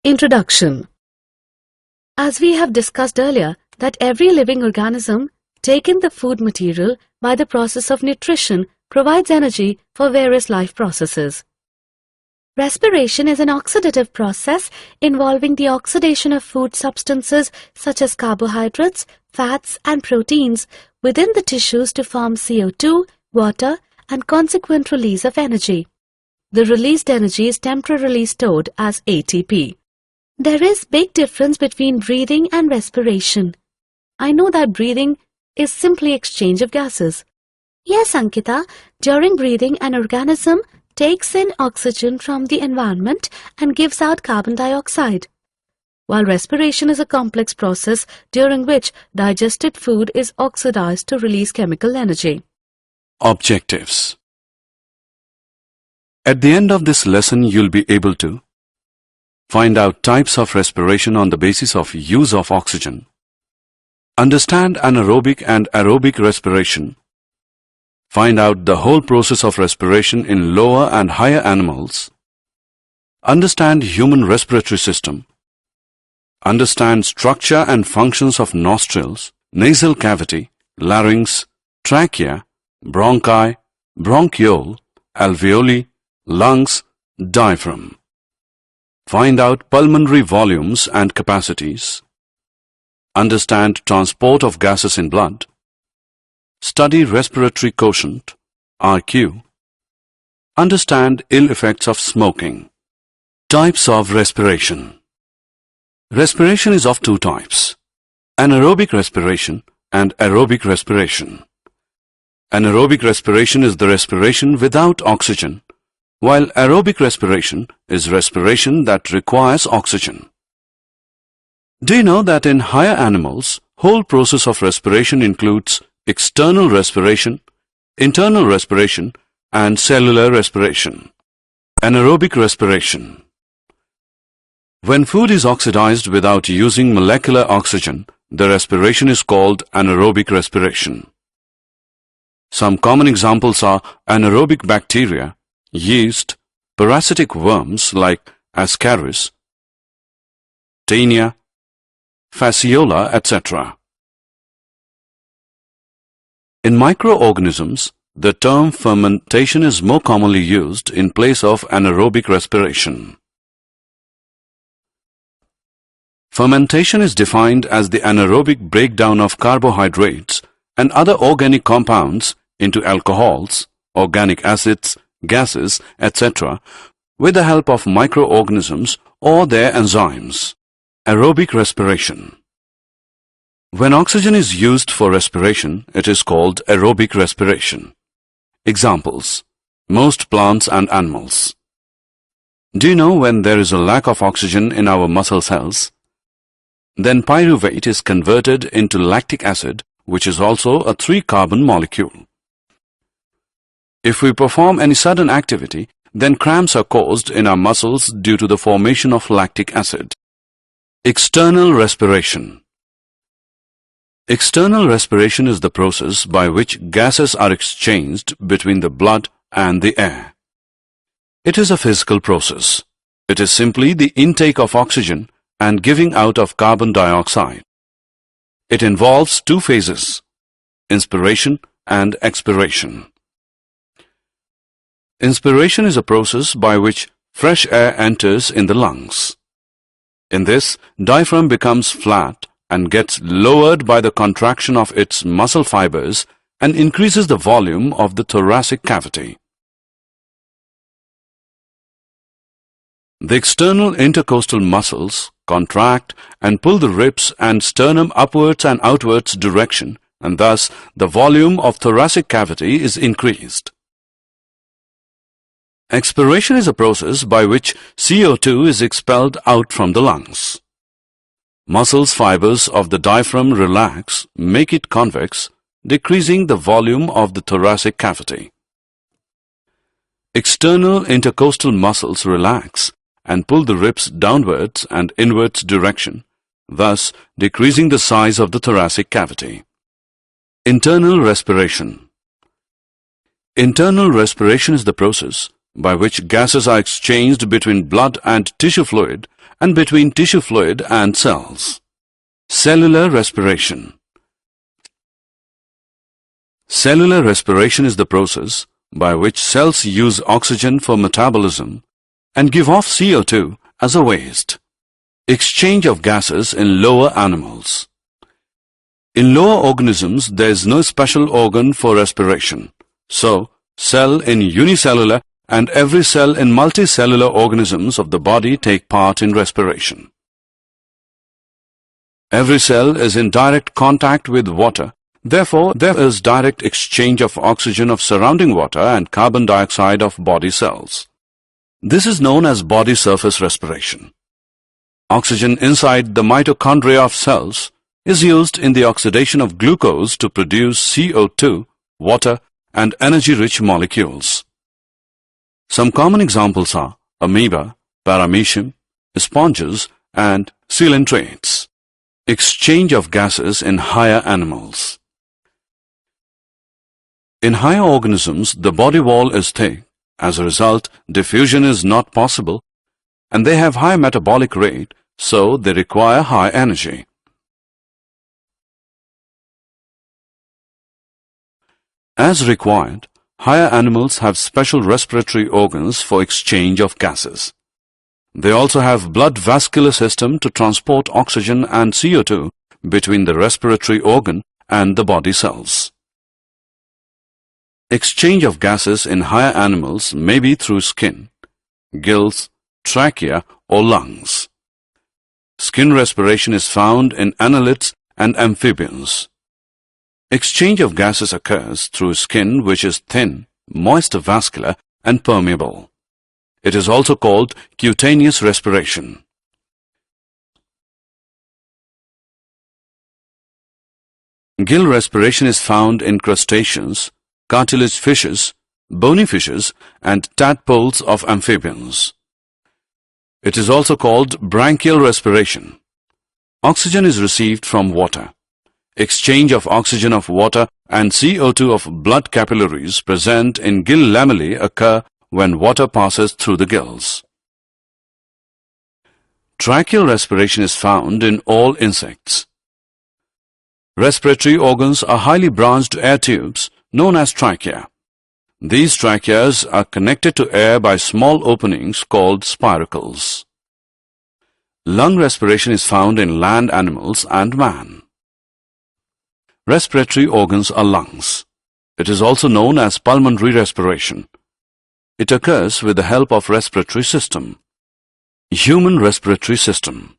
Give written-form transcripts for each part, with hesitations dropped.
Introduction. As we have discussed earlier, that every living organism, taking the food material by the process of nutrition, provides energy for various life processes. Respiration is an oxidative process involving the oxidation of food substances such as carbohydrates, fats and proteins within the tissues to form CO2, water and consequent release of energy. The released energy is temporarily stored as ATP. There is big difference between breathing and respiration. I know that breathing is simply exchange of gases. Yes, Ankita, during breathing an organism takes in oxygen from the environment and gives out carbon dioxide, while respiration is a complex process during which digested food is oxidized to release chemical energy. Objectives. At the end of this lesson, you'll be able to find out types of respiration on the basis of use of oxygen, understand anaerobic and aerobic respiration, find out the whole process of respiration in lower and higher animals, understand human respiratory system, understand structure and functions of nostrils, nasal cavity, larynx, trachea, bronchi, bronchiole, alveoli, lungs, diaphragm. Find out pulmonary volumes and capacities. Understand transport of gases in blood. Study respiratory quotient, RQ. Understand ill effects of smoking. Types of respiration. Respiration is of two types: anaerobic respiration and aerobic respiration. Anaerobic respiration is the respiration without oxygen, while aerobic respiration is respiration that requires oxygen. Do you know that in higher animals, whole process of respiration includes external respiration, internal respiration, and cellular respiration? Anaerobic respiration. When food is oxidized without using molecular oxygen, the respiration is called anaerobic respiration. Some common examples are anaerobic bacteria, yeast, parasitic worms like Ascaris, Taenia, Fasciola, etc. In microorganisms, the term fermentation is more commonly used in place of anaerobic respiration. Fermentation is defined as the anaerobic breakdown of carbohydrates and other organic compounds into alcohols, organic acids, gases, etc. with the help of microorganisms or their enzymes. Aerobic respiration. When oxygen is used for respiration, it is called aerobic respiration. Examples: most plants and animals. Do you know when there is a lack of oxygen in our muscle cells? Then pyruvate is converted into lactic acid, which is also a 3-carbon molecule. If we perform any sudden activity, then cramps are caused in our muscles due to the formation of lactic acid. External respiration. External respiration is the process by which gases are exchanged between the blood and the air. It is a physical process. It is simply the intake of oxygen and giving out of carbon dioxide. It involves two phases: inspiration and expiration. Inspiration is a process by which fresh air enters in the lungs. In this, diaphragm becomes flat and gets lowered by the contraction of its muscle fibers and increases the volume of the thoracic cavity. The external intercostal muscles contract and pull the ribs and sternum upwards and outwards direction, and thus the volume of thoracic cavity is increased. Expiration is a process by which CO2 is expelled out from the lungs. Muscles fibers of the diaphragm relax, make it convex, decreasing the volume of the thoracic cavity. External intercostal muscles relax and pull the ribs downwards and inwards direction, thus decreasing the size of the thoracic cavity. Internal respiration. Internal respiration is the process by which gases are exchanged between blood and tissue fluid and between tissue fluid and cells. Cellular respiration. Cellular respiration is the process by which cells use oxygen for metabolism and give off CO2 as a waste. Exchange of gases in lower animals. In lower organisms, there is no special organ for respiration. So, cell in unicellular and every cell in multicellular organisms of the body take part in respiration. Every cell is in direct contact with water. Therefore, there is direct exchange of oxygen of surrounding water and carbon dioxide of body cells. This is known as body surface respiration. Oxygen inside the mitochondria of cells is used in the oxidation of glucose to produce CO2, water, and energy-rich molecules. Some common examples are amoeba, paramecium, sponges, and coelentrates. Exchange of gases in higher animals. In higher organisms, the body wall is thick. As a result, diffusion is not possible, and they have high metabolic rate, so they require high energy. As required, higher animals have special respiratory organs for exchange of gases. They also have blood vascular system to transport oxygen and CO2 between the respiratory organ and the body cells. Exchange of gases in higher animals may be through skin, gills, trachea, or lungs. Skin respiration is found in annelids and amphibians. Exchange of gases occurs through skin which is thin, moist vascular, and permeable. It is also called cutaneous respiration. Gill respiration is found in crustaceans, cartilage fishes, bony fishes, and tadpoles of amphibians. It is also called branchial respiration. Oxygen is received from water. Exchange of oxygen of water and CO2 of blood capillaries present in gill lamellae occur when water passes through the gills. Tracheal respiration is found in all insects. Respiratory organs are highly branched air tubes known as trachea. These tracheas are connected to air by small openings called spiracles. Lung respiration is found in land animals and man. Respiratory organs are lungs. It is also known as pulmonary respiration. It occurs with the help of respiratory system. Human respiratory system.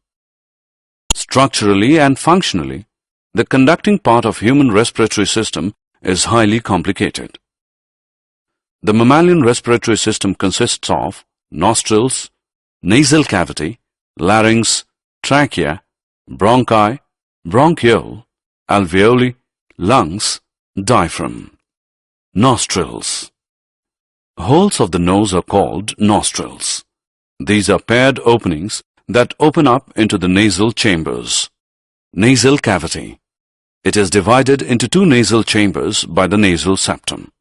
Structurally and functionally, the conducting part of human respiratory system is highly complicated. The mammalian respiratory system consists of nostrils, nasal cavity, larynx, trachea, bronchi, bronchiole, alveoli, lungs, diaphragm. Nostrils. Holes of the nose are called nostrils. These are paired openings that open up into the nasal chambers. Nasal cavity. It is divided into two nasal chambers by the nasal septum.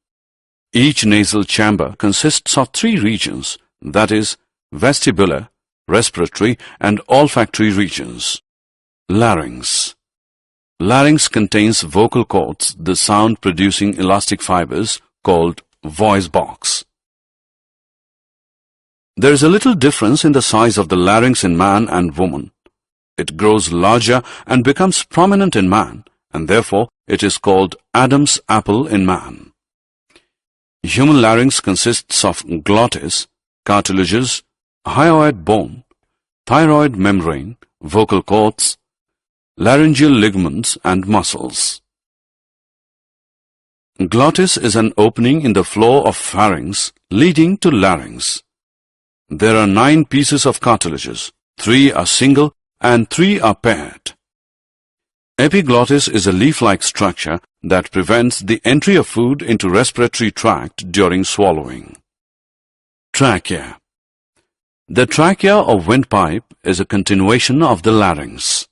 Each nasal chamber consists of three regions, that is, vestibular, respiratory, and olfactory regions. Larynx. Larynx contains vocal cords, the sound-producing elastic fibers called voice box. There is a little difference in the size of the larynx in man and woman. It grows larger and becomes prominent in man, and therefore it is called Adam's apple in man. Human larynx consists of glottis, cartilages, hyoid bone, thyroid membrane, vocal cords, laryngeal ligaments, and muscles. Glottis is an opening in the floor of pharynx leading to larynx. There are 9 pieces of cartilages. 3 are single and 3 are paired. Epiglottis is a leaf-like structure that prevents the entry of food into respiratory tract during swallowing. Trachea. The trachea or windpipe is a continuation of the larynx.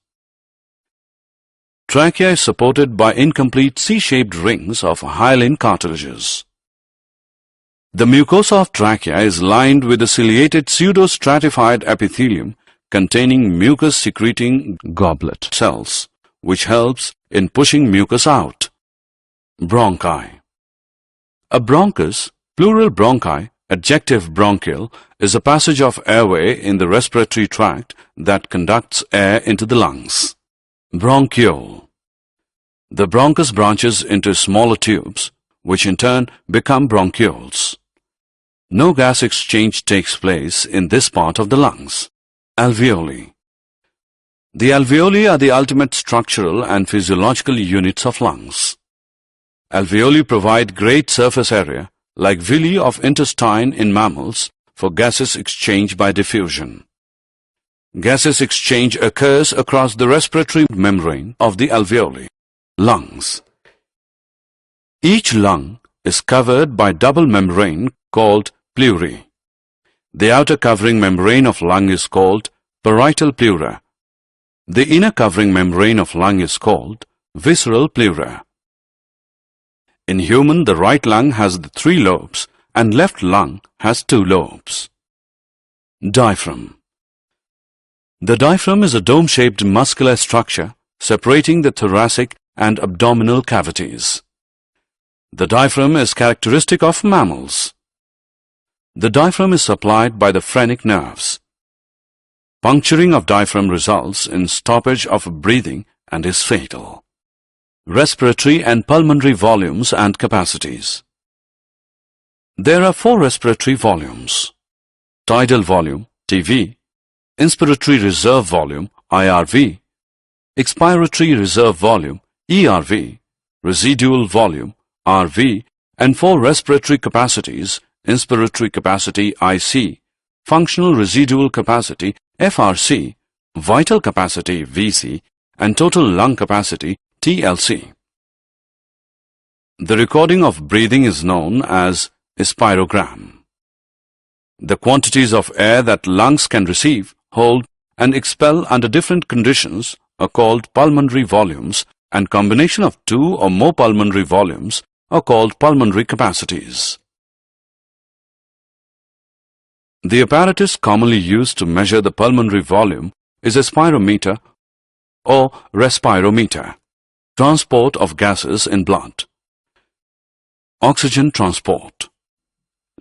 Trachea is supported by incomplete C-shaped rings of hyaline cartilages. The mucosa of trachea is lined with a ciliated pseudostratified epithelium containing mucus-secreting goblet cells, which helps in pushing mucus out. Bronchi. A bronchus, plural bronchi, adjective bronchial, is a passage of airway in the respiratory tract that conducts air into the lungs. Bronchiole. The bronchus branches into smaller tubes, which in turn become bronchioles. No gas exchange takes place in this part of the lungs. Alveoli. The alveoli are the ultimate structural and physiological units of lungs. Alveoli provide great surface area, like villi of intestine in mammals, for gaseous exchange by diffusion. Gaseous exchange occurs across the respiratory membrane of the alveoli. Lungs. Each lung is covered by double membrane called pleurae. The outer covering membrane of lung is called parietal pleura. The inner covering membrane of lung is called visceral pleura. In human, the right lung has the 3 lobes and left lung has 2 lobes. Diaphragm. The diaphragm is a dome-shaped muscular structure separating the thoracic and abdominal cavities. The diaphragm is characteristic of mammals. The diaphragm is supplied by the phrenic nerves. Puncturing of diaphragm results in stoppage of breathing and is fatal. Respiratory and pulmonary volumes and capacities. There are 4 respiratory volumes: tidal volume, TV, inspiratory reserve volume, IRV, expiratory reserve volume, ERV, residual volume, RV, and 4 respiratory capacities: inspiratory capacity, IC, functional residual capacity, FRC, vital capacity, VC, and total lung capacity, TLC. The recording of breathing is known as spirogram. The quantities of air that lungs can receive, hold, and expel under different conditions are called pulmonary volumes, and combination of 2 or more pulmonary volumes are called pulmonary capacities. The apparatus commonly used to measure the pulmonary volume is a spirometer or respirometer. Transport of gases in blood. Oxygen transport.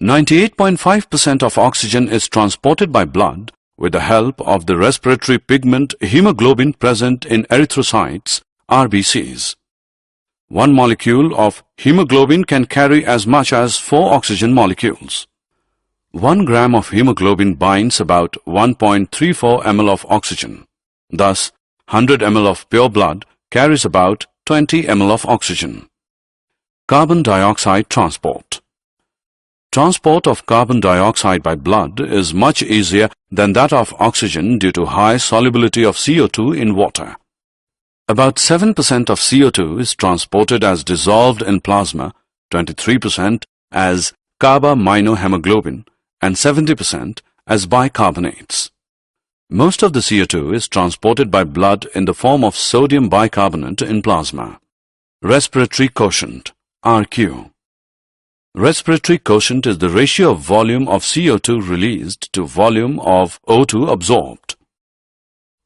98.5% of oxygen is transported by blood with the help of the respiratory pigment hemoglobin present in erythrocytes, RBCs. 1 molecule of hemoglobin can carry as much as 4 oxygen molecules. 1 gram of hemoglobin binds about 1.34 ml of oxygen. Thus, 100 ml of pure blood carries about 20 ml of oxygen. Carbon dioxide transport. Transport of carbon dioxide by blood is much easier than that of oxygen due to high solubility of CO2 in water. About 7% of CO2 is transported as dissolved in plasma, 23% as carbaminohemoglobin, and 70% as bicarbonates. Most of the CO2 is transported by blood in the form of sodium bicarbonate in plasma. Respiratory quotient, RQ. Respiratory quotient is the ratio of volume of CO2 released to volume of O2 absorbed.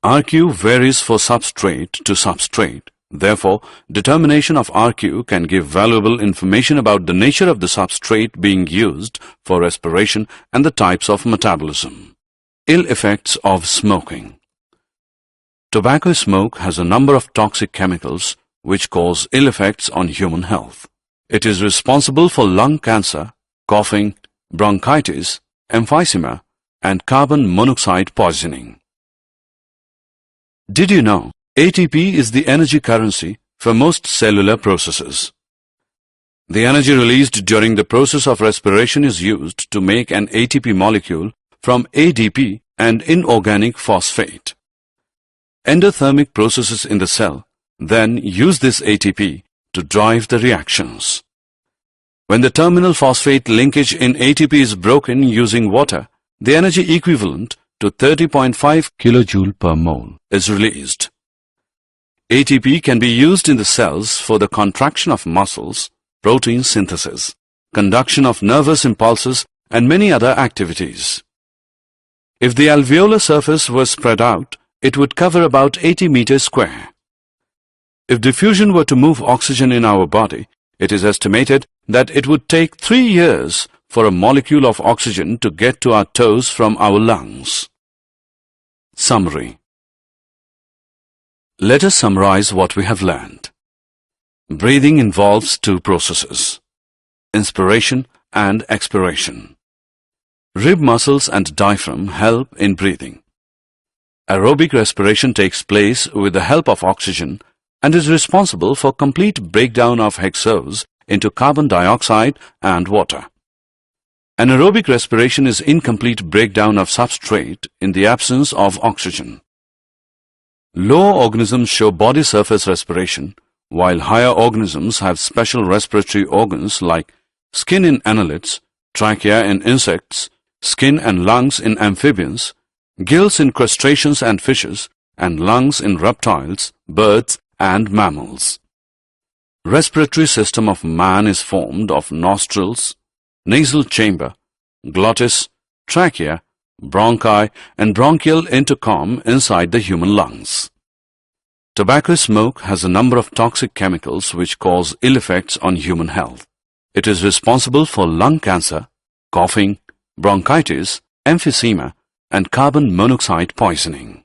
RQ varies for substrate to substrate. Therefore, determination of RQ can give valuable information about the nature of the substrate being used for respiration and the types of metabolism. Ill effects of smoking. Tobacco smoke has a number of toxic chemicals which cause ill effects on human health. It is responsible for lung cancer, coughing, bronchitis, emphysema, and carbon monoxide poisoning. Did you know ATP is the energy currency for most cellular processes? The energy released during the process of respiration is used to make an ATP molecule from ADP and inorganic phosphate. Endothermic processes in the cell then use this ATP to drive the reactions. When the terminal phosphate linkage in ATP is broken using water, the energy equivalent to 30.5 kilojoule per mole is released. ATP can be used in the cells for the contraction of muscles, protein synthesis, conduction of nervous impulses, and many other activities. If the alveolar surface was spread out, it would cover about 80 meters square. If diffusion were to move oxygen in our body, it is estimated that it would take 3 years for a molecule of oxygen to get to our toes from our lungs. Summary. Let us summarize what we have learned. Breathing involves two processes: inspiration and expiration. Rib muscles and diaphragm help in breathing. Aerobic respiration takes place with the help of oxygen and is responsible for complete breakdown of hexose into carbon dioxide and water. Anaerobic respiration is incomplete breakdown of substrate in the absence of oxygen. Lower organisms show body surface respiration, while higher organisms have special respiratory organs like skin in annelids, trachea in insects, skin and lungs in amphibians, gills in crustaceans and fishes, and lungs in reptiles, birds, and mammals. Respiratory system of man is formed of nostrils, nasal chamber, glottis, trachea, bronchi, and bronchial intercom inside the human lungs. Tobacco smoke has a number of toxic chemicals which cause ill effects on human health. It is responsible for lung cancer, coughing, bronchitis, emphysema, and carbon monoxide poisoning.